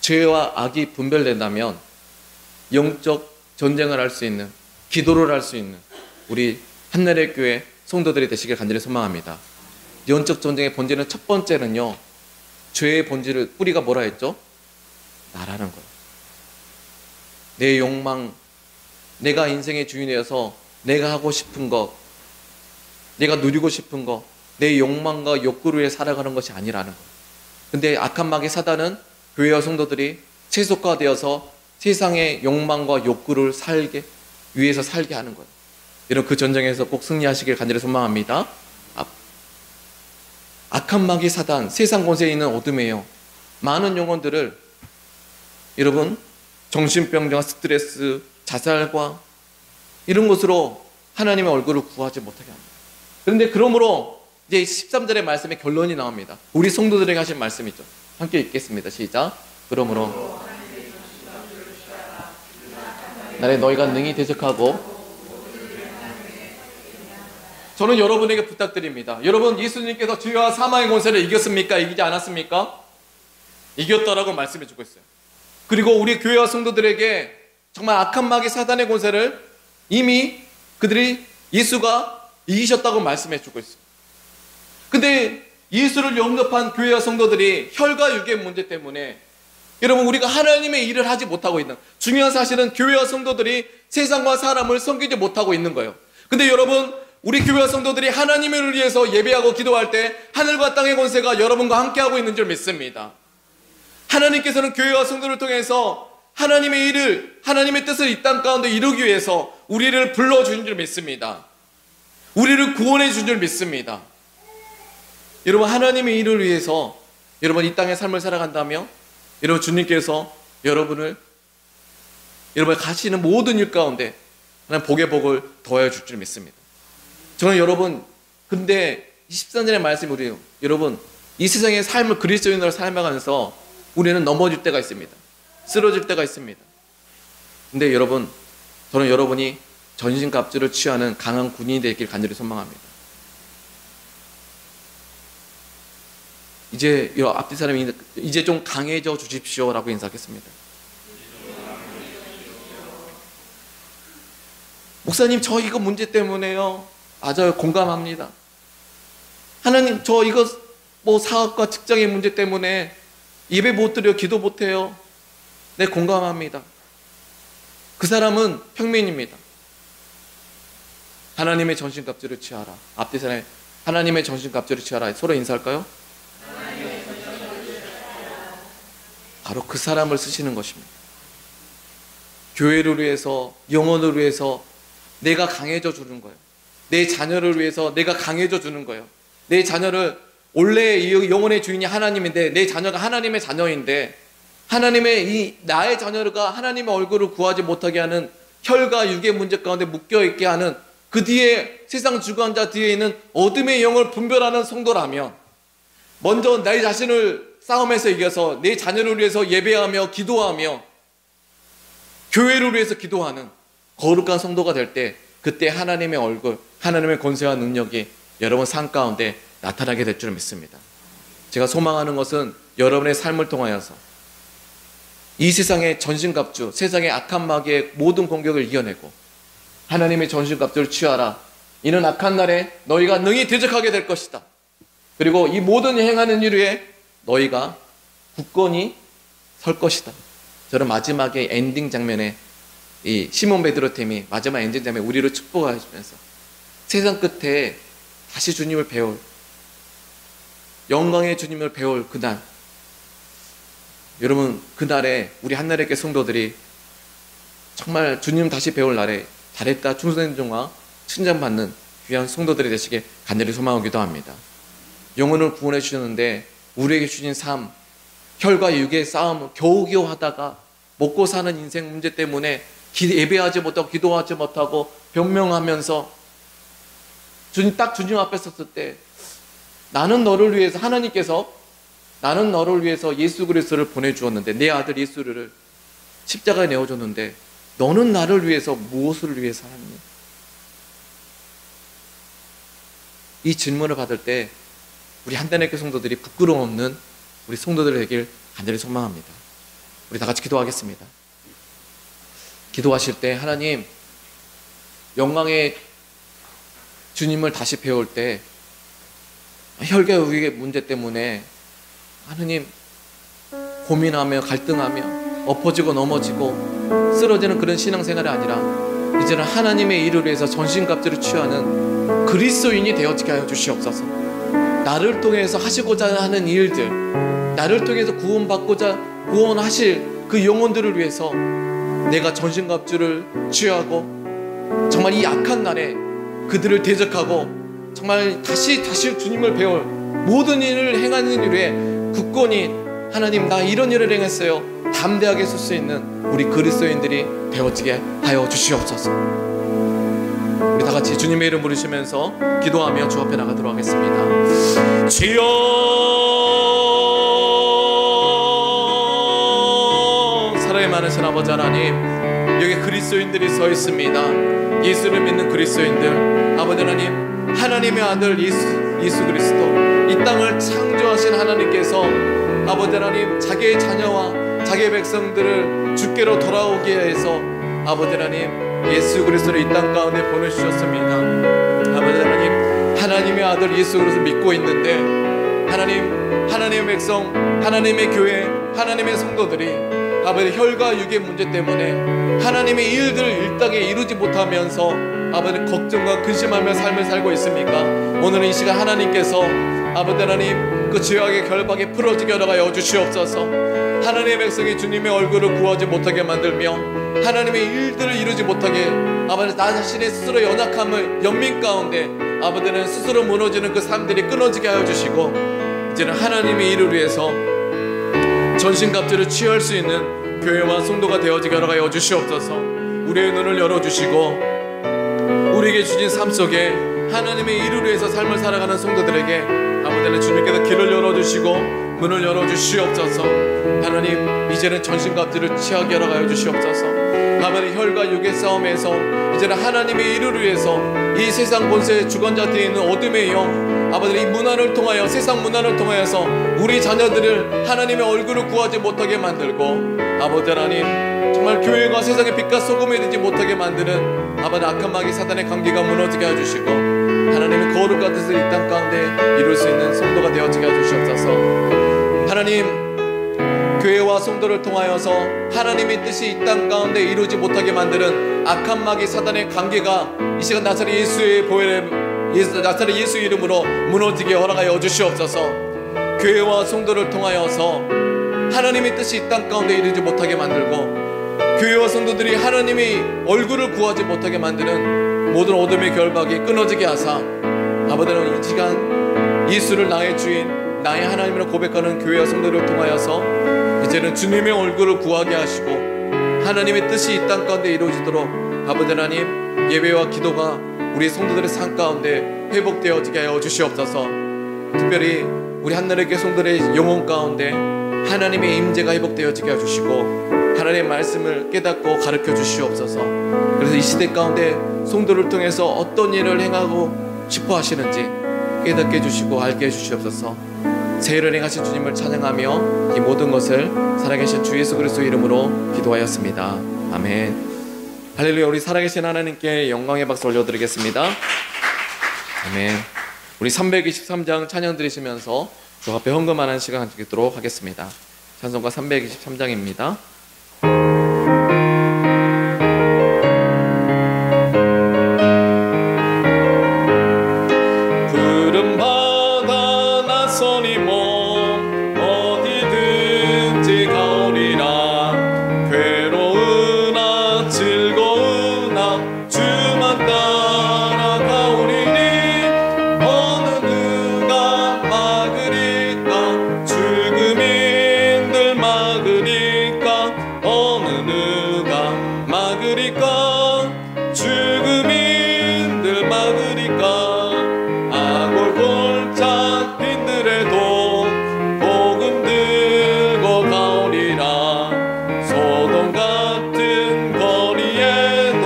죄와 악이 분별된다면 영적 전쟁을 할 수 있는, 기도를 할 수 있는 우리 한나라의 교회 성도들이 되시길 간절히 소망합니다. 영적 전쟁의 본질은, 첫 번째는요, 죄의 본질을, 뿌리가 뭐라 했죠? 나라는 거예요. 내 욕망, 내가 인생의 주인이어서 내가 하고 싶은 것, 내가 누리고 싶은 것, 내 욕망과 욕구를 위해 살아가는 것이 아니라는 거예요. 근데 악한 마귀 사단은 교회와 성도들이 세속화되어서 세상의 욕망과 욕구를 위해서 살게 하는 거예요. 여러분, 그 전쟁에서 꼭 승리하시길 간절히 소망합니다. 악한 마귀 사단, 세상 권세에 있는 어둠이에요. 많은 영혼들을, 여러분, 정신병과 스트레스, 자살과 이런 것으로 하나님의 얼굴을 구하지 못하게 합니다. 그런데 그러므로 이제 13절의 말씀의 결론이 나옵니다. 우리 성도들에게 하신 말씀이죠. 함께 읽겠습니다. 시작. 그러므로 나를 너희가 능히 대적하고, 저는 여러분에게 부탁드립니다. 여러분, 예수님께서 죄와 사망의 권세를 이겼습니까? 이기지 않았습니까? 이겼다라고 말씀해 주고 있어요. 그리고 우리 교회와 성도들에게 정말 악한 마귀 사단의 권세를 이미 예수가 이기셨다고 말씀해 주고 있어요. 근데 예수를 영접한 교회와 성도들이 혈과 육의 문제 때문에, 여러분, 우리가 하나님의 일을 하지 못하고 있는, 중요한 사실은 교회와 성도들이 세상과 사람을 섬기지 못하고 있는 거예요. 근데 여러분, 우리 교회와 성도들이 하나님을 위해서 예배하고 기도할 때 하늘과 땅의 권세가 여러분과 함께하고 있는 줄 믿습니다. 하나님께서는 교회와 성도를 통해서 하나님의 일을, 하나님의 뜻을 이 땅 가운데 이루기 위해서 우리를 불러주신 줄 믿습니다. 우리를 구원해 준 줄 믿습니다. 여러분, 하나님의 일을 위해서 여러분 이 땅의 삶을 살아간다며, 여러분, 주님께서 여러분을 가시는 모든 일 가운데 하나님 복의 복을 더하여 줄 줄 믿습니다. 저는 여러분, 근데 13절의 말씀이 여러분, 이 세상의 삶을 그리스도인으로 살아가면서 우리는 넘어질 때가 있습니다. 쓰러질 때가 있습니다. 근데 여러분, 저는 여러분이 전신갑주를 취하는 강한 군인이 되길 간절히 소망합니다. 이제 앞뒤 사람이 이제 좀 강해져 주십시오라고 인사하겠습니다. 목사님, 저 이거 문제 때문에요. 맞아요. 공감합니다. 하나님, 저 이거 뭐 사업과 직장의 문제 때문에 예배 못 드려, 기도 못 해요. 네, 공감합니다. 그 사람은 평민입니다. 하나님의 전신갑주를 취하라. 앞뒤 사람에 하나님의 전신갑주를 취하라. 서로 인사할까요? 바로 그 사람을 쓰시는 것입니다. 교회를 위해서, 영혼을 위해서 내가 강해져 주는 거예요. 내 자녀를 위해서 내가 강해져 주는 거예요. 내 자녀를, 원래 이 영혼의 주인이 하나님인데 내 자녀가 하나님의 자녀인데, 하나님의 이 나의 자녀가 하나님의 얼굴을 구하지 못하게 하는 혈과 육의 문제 가운데 묶여있게 하는 그 뒤에, 세상 주관자 뒤에 있는 어둠의 영을 분별하는 성도라면, 먼저 나의 자신을 싸움에서 이겨서 내 자녀를 위해서 예배하며 기도하며 교회를 위해서 기도하는 거룩한 성도가 될 때, 그때 하나님의 얼굴, 하나님의 권세와 능력이 여러분 삶 가운데 나타나게 될 줄 믿습니다. 제가 소망하는 것은 여러분의 삶을 통하여서 이 세상의 전신갑주, 세상의 악한 마귀의 모든 공격을 이겨내고 하나님의 전신갑주를 취하라. 이는 악한 날에 너희가 능히 대적하게 될 것이다. 그리고 이 모든 행하는 일 위에 너희가 굳건히 설 것이다. 저는 마지막에 엔딩 장면에 이 시몬 베드로팀이 마지막 엔딩 장면에 우리를 축복하시면서 세상 끝에 다시 주님을 배울, 영광의 주님을 배울 그날, 여러분 그날에 우리 한나라교회 성도들이 정말 주님 다시 배울 날에 잘했다 충성된 칭찬받는 귀한 성도들이 되시길 간절히 소망하기도 합니다. 영혼을 구원해 주셨는데 우리에게 주신 삶, 혈과 육의 싸움, 겨우겨우 하다가 먹고 사는 인생 문제 때문에 예배하지 못하고 기도하지 못하고 변명하면서 주님 앞에 섰을 때, 나는 너를 위해서, 하나님께서 나는 너를 위해서 예수 그리스도를 보내주었는데, 내 아들 예수를 십자가에 내어줬는데 너는 나를 위해서 무엇을 위해서 하니? 이 질문을 받을 때 우리 한단의 교회 성도들이 부끄러움 없는 우리 성도들 되길 간절히 소망합니다. 우리 다 같이 기도하겠습니다. 기도하실 때 하나님, 영광의 주님을 다시 배울 때 혈과 육의 문제 때문에 하나님 고민하며 갈등하며 엎어지고 넘어지고 쓰러지는 그런 신앙생활이 아니라 이제는 하나님의 일을 위해서 전신갑주를 취하는 그리스도인이 되어지게 하여 주시옵소서. 나를 통해서 하시고자 하는 일들, 나를 통해서 구원하실 그 영혼들을 위해서 내가 전신갑주를 취하고 정말 이 악한 날에 그들을 대적하고 정말 다시 주님을 배울 모든 일을 행하는 일에 굳건히, 하나님 나 이런 일을 행했어요, 담대하게 설 수 있는 우리 그리스도인들이 되어지게 하여 주시옵소서. 우리 다 같이 주님의 이름 부르시면서 기도하며 주 앞에 나가도록 하겠습니다. 주여, 사랑이 많으신 아버지 하나님, 여기 그리스도인들이 서 있습니다. 예수를 믿는 그리스도인들, 아버지 하나님, 하나님의 아들 예수 그리스도, 이 땅을 창조하신 하나님께서 아버지 하나님 자기의 자녀와 자기의 백성들을 주께로 돌아오게 해서 아버지 하나님 예수 그리스도를 이 땅 가운데 보내주셨습니다. 아버지 하나님, 하나님의 아들 예수 그리스도를 믿고 있는데 하나님의 백성, 하나님의 교회, 하나님의 성도들이 아버지 혈과 육의 문제 때문에 하나님의 일들을 일당에 이루지 못하면서 아버지 걱정과 근심하며 삶을 살고 있습니까? 오늘 이 시간 하나님께서 아버지 하나님 그 죄악의 결박에 풀어지게 하여 주시옵소서. 하나님의 백성이 주님의 얼굴을 구하지 못하게 만들며 하나님의 일들을 이루지 못하게, 아버지 나 자신의 스스로 연약함을 연민 가운데 아버지는 스스로 무너지는 그 삶들이 끊어지게 하여 주시고, 이제는 하나님의 일을 위해서 전신갑주를 취할 수 있는 교회와 성도가 되어지게 하여 주시옵소서. 우리의 눈을 열어주시고 우리에게 주신 삶 속에 하나님의 일을 위해서 삶을 살아가는 성도들에게 아버지는 주님께서 길을 열어주시고 문을 열어주시옵소서. 하나님, 이제는 전신갑주를 취하게 하여 주시옵소서. 아버지 혈과 육의 싸움에서 이제는 하나님의 일을 위해서 이 세상 본세의 주관자 뒤에 있는 어둠의 영, 아버지 이 문화를 통하여, 세상 문화를 통하여서 우리 자녀들을 하나님의 얼굴을 구하지 못하게 만들고, 아버지 하나님 정말 교회가 세상의 빛과 소금이 되지 못하게 만드는 아버지 악한 마귀 사단의 관계가 무너지게 해주시고 하나님의 거룩 같은 뜻을 이 땅 가운데 이룰 수 있는 성도가 되어지게 해주시옵소서. 하나님, 교회와 성도를 통하여서 하나님의 뜻이 이 땅 가운데 이루지 못하게 만드는 악한 마귀 사단의 관계가 이 시간 나사렛 예수의 나사렛 예수 이름으로 무너지게 허락하여 주시옵소서. 교회와 성도를 통하여서 하나님의 뜻이 이 땅 가운데 이루지 못하게 만들고 교회와 성도들이 하나님의 얼굴을 구하지 못하게 만드는 모든 어둠의 결박이 끊어지게 하사 아버지는 이 시간 예수를 나의 주인 나의 하나님이라 고백하는 교회와 성도를 통하여서 이제는 주님의 얼굴을 구하게 하시고 하나님의 뜻이 이 땅 가운데 이루어지도록 아버지 하나님 예배와 기도가 우리 성도들의 삶 가운데 회복되어지게 하여 주시옵소서. 특별히 우리 한나라교회 성도들의 영혼 가운데 하나님의 임재가 회복되어지게 해주시고 하나님의 말씀을 깨닫고 가르쳐 주시옵소서. 그래서 이 시대 가운데 성도를 통해서 어떤 일을 행하고 싶어 하시는지 깨닫게 해주시고 알게 해주시옵소서. 새해를 행하신 주님을 찬양하며 이 모든 것을 살아계신 주 예수 그리스도 이름으로 기도하였습니다. 아멘. 할렐루야. 우리 살아계신 하나님께 영광의 박수 올려드리겠습니다. 아멘. 우리 323장 찬양 드리시면서 주 앞에 헌금하는 시간 갖도록 하겠습니다. 찬송가 323장입니다. 푸른 바다 낯선이 몸 어디든지 가오리라. 괴로우나 즐거우나 주만 따라가오리니 어느 누가 막으리까 죽음인들 막으리까 어느 누가 막으리까 죽음인들 막으리까 골골짝 빈들에도 복음 들고 가오리라. 소돔 같은 거리에도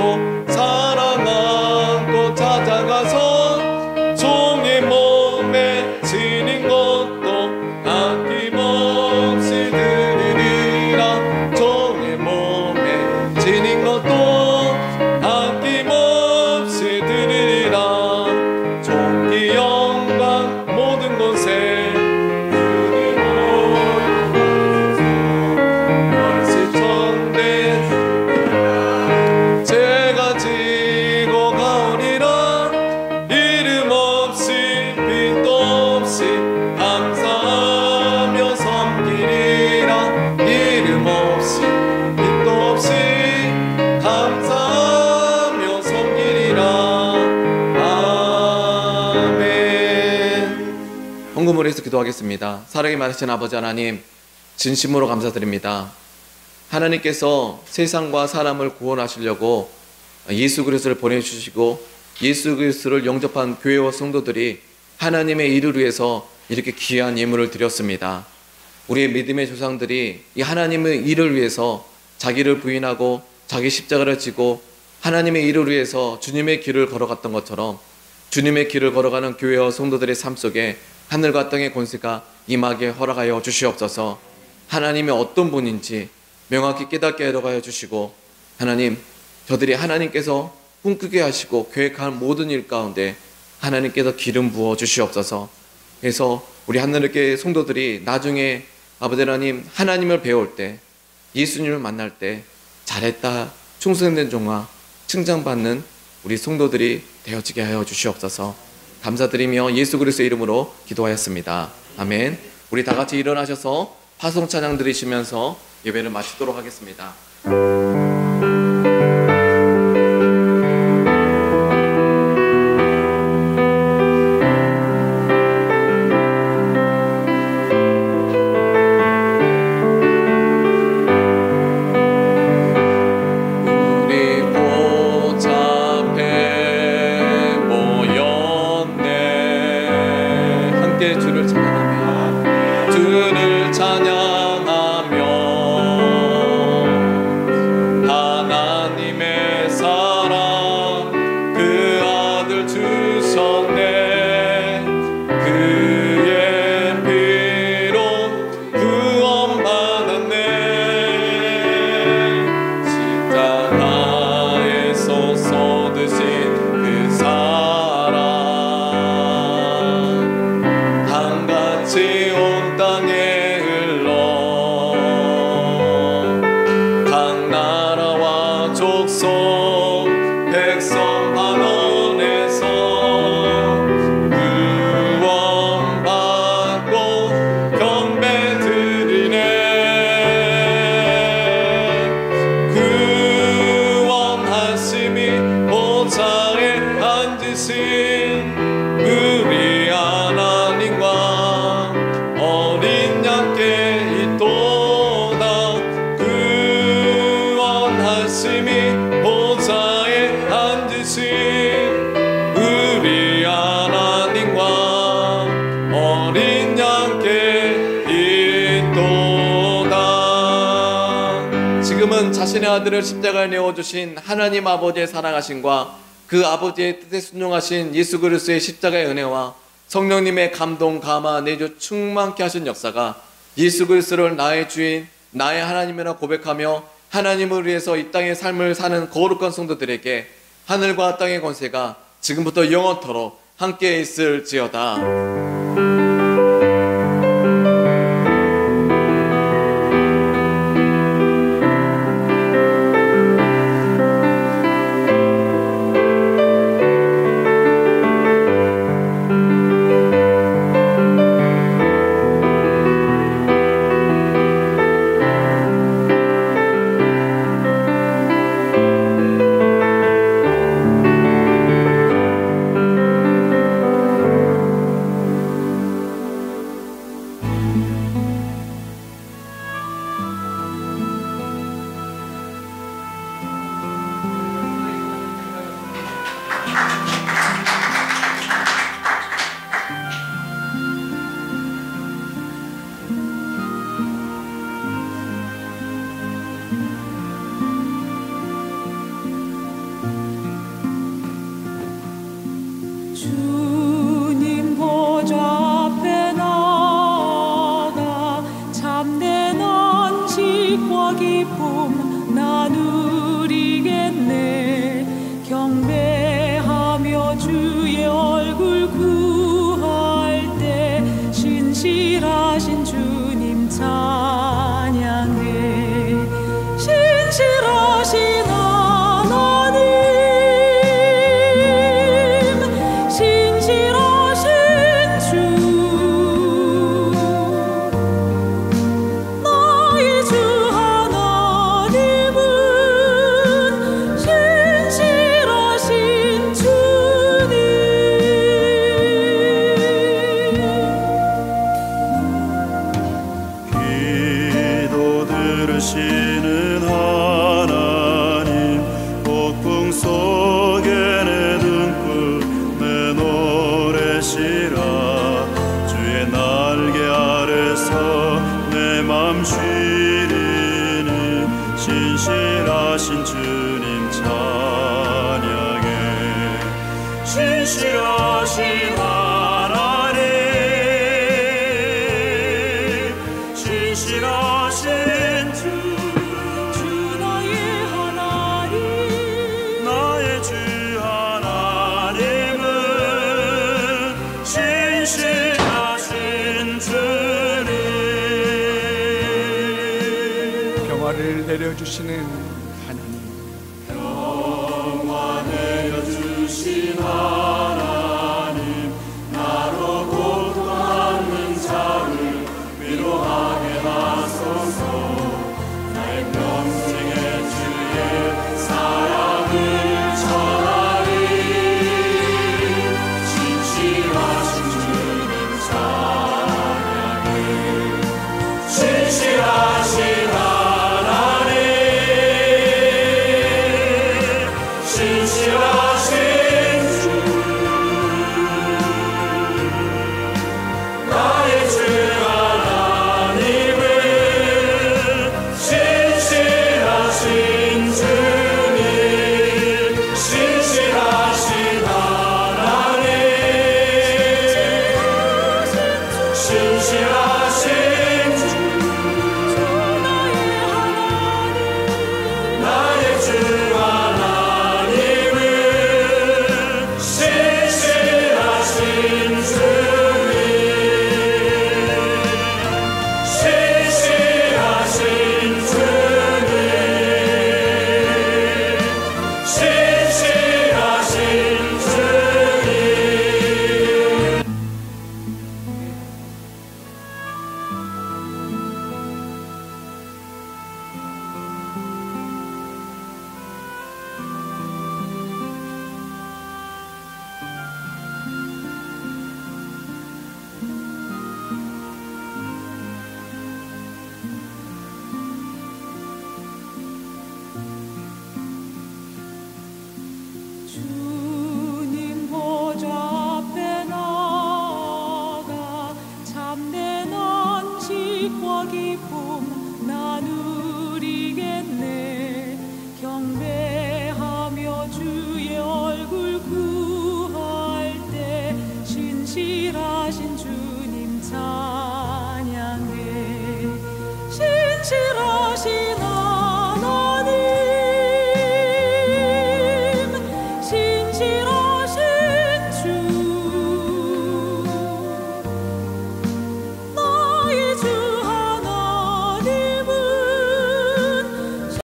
사랑 안고 찾아가서 종의 몸에 지닌 것도 아낌없이 드리리라. 종의 몸에 지닌 것도 아낌없이 드리리라. 종기 영광 모든 곳에 그리 모여서 멸시천대 제가 지고 가오리라. 이름 없이 빛도 없이 감사하며 섬기리라. 이름 없이 빛도 없이 감사하며 섬기리라. 헌금으로 해서 기도하겠습니다. 사랑이 많으신 아버지 하나님, 진심으로 감사드립니다. 하나님께서 세상과 사람을 구원하시려고 예수 그리스도를 보내주시고 예수 그리스도를 영접한 교회와 성도들이 하나님의 일을 위해서 이렇게 귀한 예물을 드렸습니다. 우리의 믿음의 조상들이 이 하나님의 일을 위해서 자기를 부인하고 자기 십자가를 지고 하나님의 일을 위해서 주님의 길을 걸어갔던 것처럼 주님의 길을 걸어가는 교회와 성도들의 삶 속에 하늘과 땅의 권세가 임하게 허락하여 주시옵소서. 하나님이 어떤 분인지 명확히 깨닫게 하여 주시고 하나님, 저들이 하나님께서 꿈꾸게 하시고 계획한 모든 일 가운데 하나님께서 기름 부어 주시옵소서. 그래서 우리 하늘의 성도들이 나중에 아버지 하나님 하나님을 배울 때 예수님을 만날 때 잘했다 충성된 종아 칭찬받는 우리 성도들이 되어지게 하여 주시옵소서. 감사드리며 예수 그리스도의 이름으로 기도하였습니다. 아멘. 우리 다 같이 일어나셔서 파송 찬양 드리시면서 예배를 마치도록 하겠습니다. 주를 찬양하며 앉으신 우리 하나님과 어린 양께 있도다. 구원하심이 보좌에 앉으신 우리 하나님과 어린 양께 있도다. 지금은 자신의 아들을 십자가에 내어주신 하나님 아버지의 사랑하심과 그 아버지의 뜻에 순종하신 예수 그리스도의 십자가의 은혜와 성령님의 감동, 감화, 내주 충만케 하신 역사가 예수 그리스도를 나의 주인, 나의 하나님이라 고백하며 하나님을 위해서 이 땅의 삶을 사는 거룩한 성도들에게 하늘과 땅의 권세가 지금부터 영원토록 함께 있을지어다.
주님 보좌 앞에 나가 참된 안식과 기쁨 나누리겠네. 경배하며 주의 얼굴 구할 때 신실하신 주님 찬양해. 신실하신
들으시는 하나님, 폭풍 속에 내 등불 내 노래시라. 주의 날개 아래서 내 맘 쉬리는 신실하신 주님 찬양해. 신실하신 하나님, 신실하신
평화를 내려주시는 하나님,
평화 내려주신 하나님, 나로 고통하는 자를 위로하게 하소서. 나의 평생의 주의 사랑을 전하리. 신실하신 주님 찬양해. 신실하신 신실하신